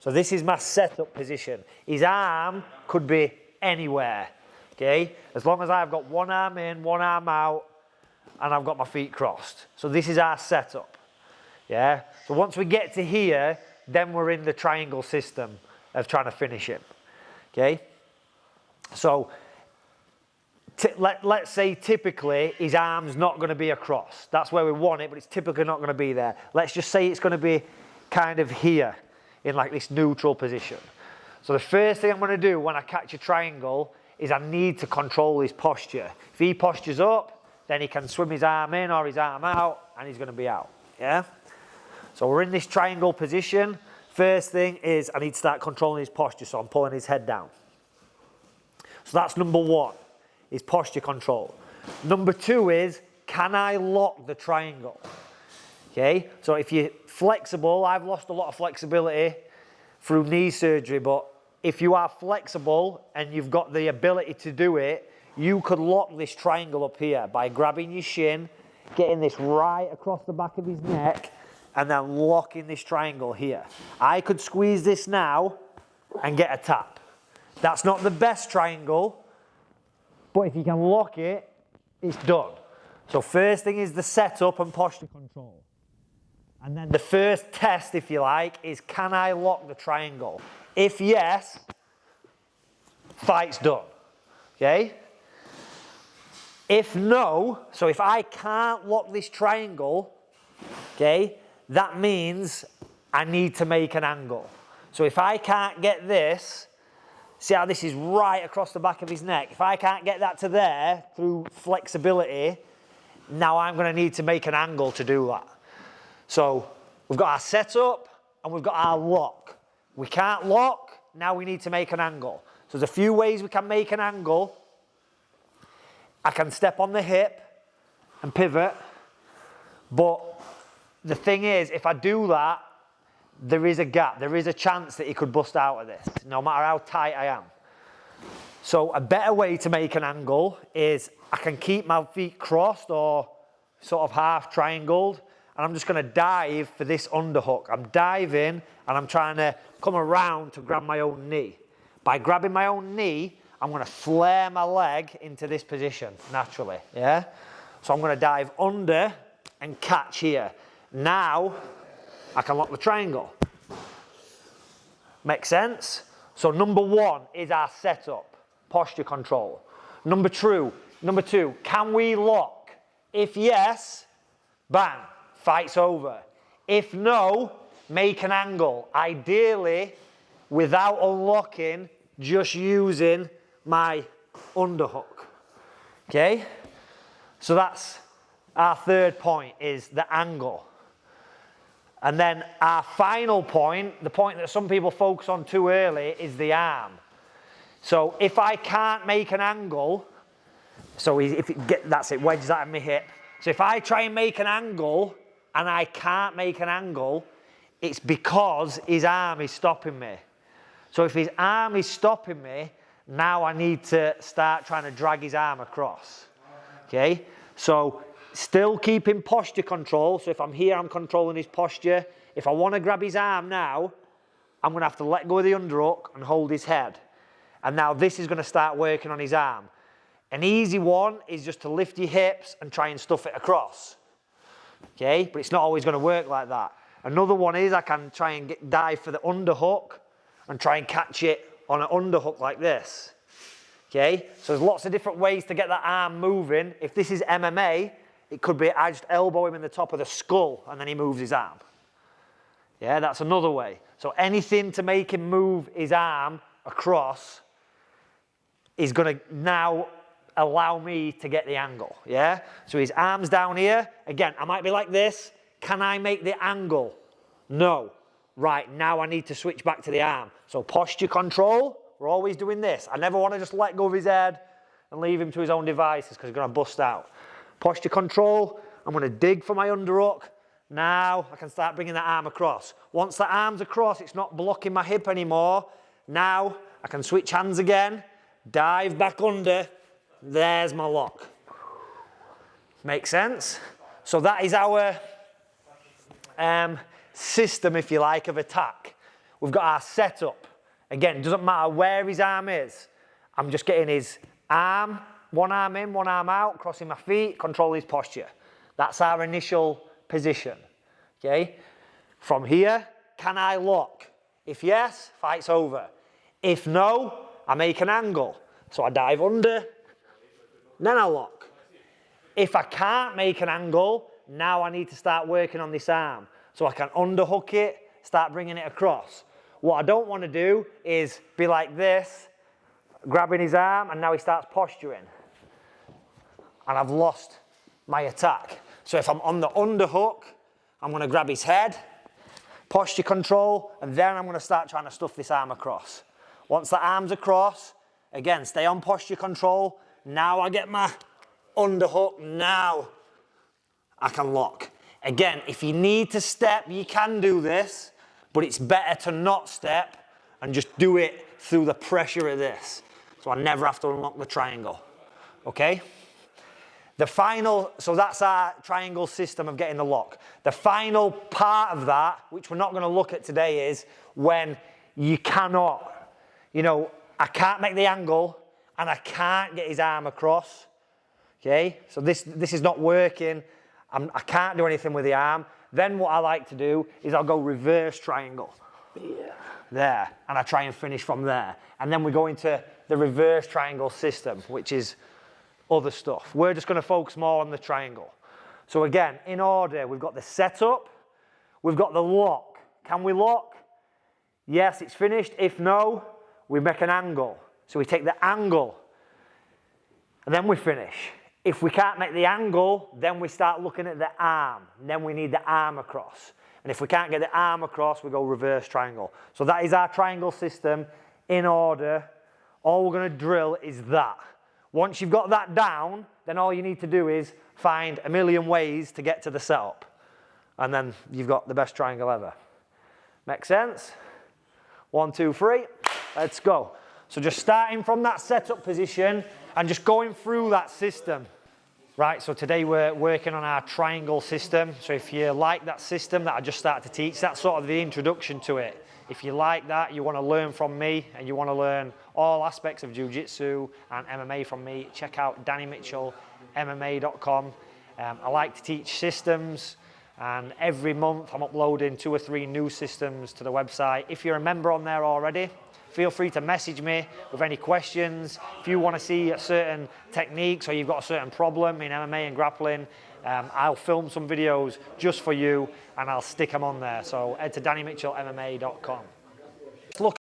So this is my setup position. His arm could be anywhere, okay? As long as I've got one arm in, one arm out, and I've got my feet crossed. So this is our setup, yeah? So once we get to here, then we're in the triangle system of trying to finish him, okay? So let's say typically his arm's not going to be across. That's where we want it, but it's typically not going to be there. Let's just say it's going to be kind of here in like this neutral position. So the first thing I'm going to do when I catch a triangle is I need to control his posture. If he postures up, then he can swim his arm in or his arm out, and he's going to be out, yeah? So we're in this triangle position. First thing is I need to start controlling his posture, so I'm pulling his head down. So that's number one, is posture control. Number two is, can I lock the triangle? Okay, so if you're flexible, I've lost a lot of flexibility through knee surgery, but if you are flexible and you've got the ability to do it, you could lock this triangle up here by grabbing your shin, getting this right across the back of his neck, and then locking this triangle here. I could squeeze this now and get a tap. That's not the best triangle, but if you can lock it, it's done. So first thing is the setup and posture control. And then the first test, if you like, is can I lock the triangle? If yes, fight's done, okay? If no, so if I can't lock this triangle, okay, that means I need to make an angle. So if I can't get this, see how this is right across the back of his neck? If I can't get that to there through flexibility, now I'm going to need to make an angle to do that. So we've got our setup and we've got our lock. We can't lock, now we need to make an angle. So there's a few ways we can make an angle. I can step on the hip and pivot, but the thing is, if I do that, there is a gap, there is a chance that he could bust out of this, no matter how tight I am. So a better way to make an angle is I can keep my feet crossed or sort of half triangled, and I'm just going to dive for this underhook. I'm diving and I'm trying to come around to grab my own knee. By grabbing my own knee, I'm going to flare my leg into this position naturally, yeah? So I'm going to dive under and catch here. Now I can lock the triangle. Make sense? So number one is our setup, posture control. Number two, can we lock? If yes, bang, fight's over. If no, make an angle. Ideally, without unlocking, just using my underhook. Okay? So that's our third point, is the angle. And then our final point, the point that some people focus on too early, is the arm. So if I can't make an angle, so if it that's it, wedge that in my hip. So if I try and make an angle and I can't make an angle, it's because his arm is stopping me. So if his arm is stopping me, now I need to start trying to drag his arm across. Okay? So still keeping posture control. So if I'm here, I'm controlling his posture. If I want to grab his arm now, I'm going to have to let go of the underhook and hold his head. And now this is going to start working on his arm. An easy one is just to lift your hips and try and stuff it across. Okay? But it's not always going to work like that. Another one is I can try and dive for the underhook and try and catch it on an underhook like this. Okay? So there's lots of different ways to get that arm moving. If this is MMA, it could be I just elbow him in the top of the skull and then he moves his arm. Yeah, that's another way. So anything to make him move his arm across is going to now allow me to get the angle. Yeah? So his arm's down here. Again, I might be like this. Can I make the angle? No. Right, now I need to switch back to the arm. So posture control, we're always doing this. I never want to just let go of his head and leave him to his own devices because he's going to bust out. Posture control, I'm going to dig for my underhook. Now I can start bringing that arm across. Once the arm's across, it's not blocking my hip anymore. Now I can switch hands again, dive back under. There's my lock. Make sense? So that is our system, if you like, of attack. we've got our setup. Again, it doesn't matter where his arm is. I'm just getting his arm, one arm in, one arm out, crossing my feet, control his posture. That's our initial position, okay? From here, can I lock? If yes, fight's over. If no, I make an angle. So I dive under, then I lock. If I can't make an angle, now I need to start working on this arm. So I can underhook it, start bringing it across. What I don't want to do is be like this, grabbing his arm, and now he starts posturing. And I've lost my attack. So if I'm on the underhook, I'm going to grab his head, posture control, and then I'm going to start trying to stuff this arm across. Once the arm's across, again, stay on posture control. Now I get my underhook, now I can lock. Again, if you need to step, you can do this, but it's better to not step and just do it through the pressure of this. So I never have to unlock the triangle, okay? So that's our triangle system of getting the lock. The final part of that, which we're not going to look at today, is when you cannot, I can't make the angle and I can't get his arm across, okay? So this is not working. I can't do anything with the arm. Then what I like to do is I'll go reverse triangle. There. And I try and finish from there. And then we go into the reverse triangle system, which is other stuff. We're just going to focus more on the triangle. So again, in order, we've got the setup, we've got the lock. Can we lock? Yes, it's finished. If no, we make an angle. So we take the angle, and then we finish. If we can't make the angle, then we start looking at the arm. Then we need the arm across. And if we can't get the arm across, we go reverse triangle. So that is our triangle system in order. All we're going to drill is that. Once you've got that down, then all you need to do is find a million ways to get to the setup. And then you've got the best triangle ever. Make sense? 1, 2, 3. Let's go. So just starting from that setup position and just going through that system. Right, so today we're working on our triangle system. So if you like that system that I just started to teach, that's sort of the introduction to it. If you like that, you want to learn from me, and you want to learn all aspects of jiu-jitsu and MMA from me, check out DannyMitchellMMA.com. I like to teach systems, and every month I'm uploading 2 or 3 new systems to the website. If you're a member on there already, feel free to message me with any questions. If you want to see certain techniques or you've got a certain problem in MMA and grappling, I'll film some videos just for you and I'll stick them on there. So head to DannyMitchellMMA.com.